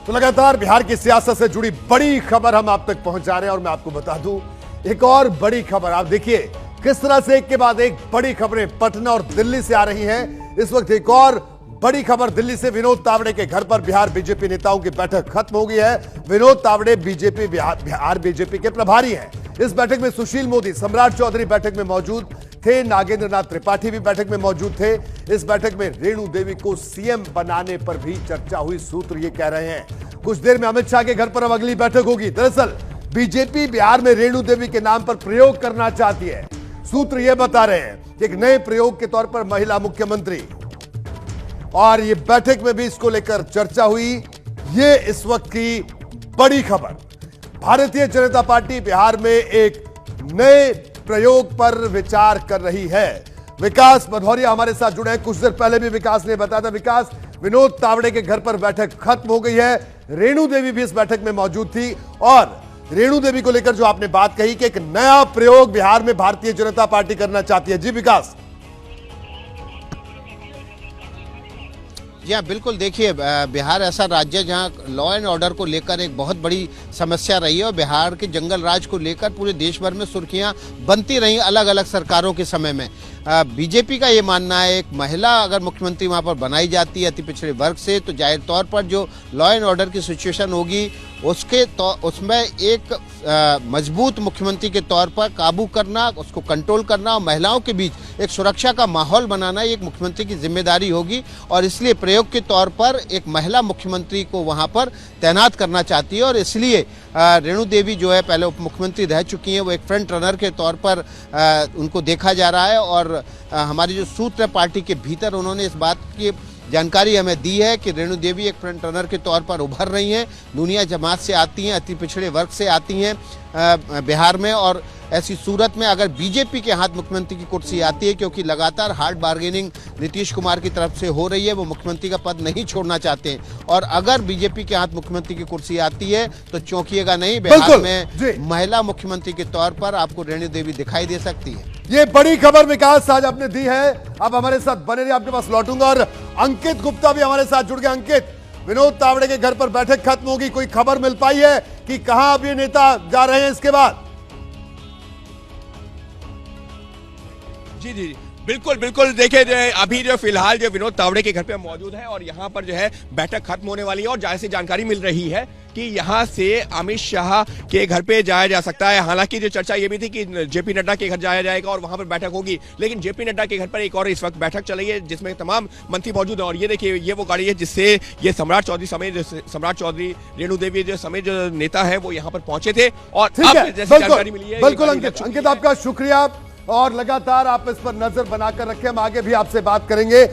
तो लगातार बिहार की सियासत से जुड़ी बड़ी खबर हम आप तक पहुंचा रहे हैं और मैं आपको बता दूं एक और बड़ी खबर। आप देखिए किस तरह से एक के बाद एक बड़ी खबरें पटना और दिल्ली से आ रही हैं। इस वक्त एक और बड़ी खबर दिल्ली से, विनोद तावड़े के घर पर बिहार बीजेपी नेताओं की बैठक खत्म हो गई है। विनोद तावड़े बीजेपी बिहार बीजेपी के प्रभारी हैं। इस बैठक में सुशील मोदी, सम्राट चौधरी बैठक में मौजूद थे, नागेंद्र नाथ त्रिपाठी भी बैठक में मौजूद थे। इस बैठक में रेणु देवी को सीएम बनाने पर भी चर्चा हुई। सूत्र ये कह रहे हैं कुछ देर में अमित शाह के घर पर अब अगली बैठक होगी। दरअसल बीजेपी बिहार में रेणु देवी के नाम पर प्रयोग करना चाहती है। सूत्र ये बता रहे हैं एक नए प्रयोग के तौर पर महिला मुख्यमंत्री, और ये बैठक में भी इसको लेकर चर्चा हुई। ये इस वक्त की बड़ी खबर। भारतीय जनता पार्टी बिहार में एक नए प्रयोग पर विचार कर रही है। विकास भदौरिया हमारे साथ जुड़े हैं। कुछ देर पहले भी विकास ने बताया था। विकास, विनोद तावड़े के घर पर बैठक खत्म हो गई है। रेणु देवी भी इस बैठक में मौजूद थी और रेणु देवी को लेकर जो आपने बात कही कि एक नया प्रयोग बिहार में भारतीय जनता पार्टी करना चाहती है। जी विकास। जी हाँ, बिल्कुल। देखिए, बिहार ऐसा राज्य है जहाँ लॉ एंड ऑर्डर को लेकर एक बहुत बड़ी समस्या रही है और बिहार के जंगल राज को लेकर पूरे देश भर में सुर्खियां बनती रही अलग अलग सरकारों के समय में। बीजेपी का ये मानना है एक महिला अगर मुख्यमंत्री वहाँ पर बनाई जाती है अति पिछड़े वर्ग से, तो जाहिर तौर पर जो लॉ एंड ऑर्डर की सिचुएशन होगी उसमें एक मजबूत मुख्यमंत्री के तौर पर काबू करना, उसको कंट्रोल करना और महिलाओं के बीच एक सुरक्षा का माहौल बनाना एक मुख्यमंत्री की जिम्मेदारी होगी। और इसलिए प्रयोग के तौर पर एक महिला मुख्यमंत्री को वहाँ पर तैनात करना चाहती है और इसलिए रेणु देवी जो है पहले उप मुख्यमंत्री रह चुकी हैं, वो एक फ्रंट रनर के तौर पर उनको देखा जा रहा है। और हमारी जो सूत्र है पार्टी के भीतर, उन्होंने इस बात की जानकारी हमें दी है कि रेणु देवी एक फ्रंट रनर के तौर पर उभर रही हैं। दुनिया जमात से आती हैं, अति पिछड़े वर्ग से आती हैं बिहार में, और ऐसी सूरत में अगर बीजेपी के हाथ मुख्यमंत्री की कुर्सी आती है, क्योंकि लगातार हार्ड बार्गेनिंग नीतीश कुमार की तरफ से हो रही है, वो मुख्यमंत्री का पद नहीं छोड़ना चाहते हैं, और अगर बीजेपी के हाथ मुख्यमंत्री की कुर्सी आती है तो चौंकिएगा नहीं, बिहार में महिला मुख्यमंत्री के तौर पर आपको रेणु देवी दिखाई दे सकती है। ये बड़ी खबर विकास आज आपने दी है। अब हमारे साथ बने रहिए, आपके पास लौटूंगा। और अंकित गुप्ता भी हमारे साथ जुड़ गए। अंकित, विनोद तावड़े के घर पर बैठक खत्म होगी, कोई खबर मिल पाई है कि कहां अब ये नेता जा रहे हैं इसके बाद? जी जी बिल्कुल बिल्कुल। देखिए, अभी जो फिलहाल जो विनोद तावड़े के घर पे मौजूद है और यहाँ पर जो है बैठक खत्म होने वाली है और जाहिर सी जानकारी मिल रही है कि यहाँ से अमित शाह के घर पे जाया जा सकता है। हालांकि जो चर्चा ये भी थी कि जेपी नड्डा के घर जाया जाएगा और वहां पर बैठक होगी, लेकिन जेपी नड्डा के घर पर एक और इस वक्त बैठक चल रही है जिसमें तमाम मंत्री मौजूद है। और ये देखिए, ये वो गाड़ी है जिससे ये सम्राट चौधरी, रेणु देवी जो समेत जो नेता है वो यहाँ पर पहुंचे थे। और अब जैसी जानकारी मिली है। बिल्कुल अंकित, आपका शुक्रिया और लगातार आप इस पर नजर बनाकर रखें। हम आगे भी आपसे बात करेंगे।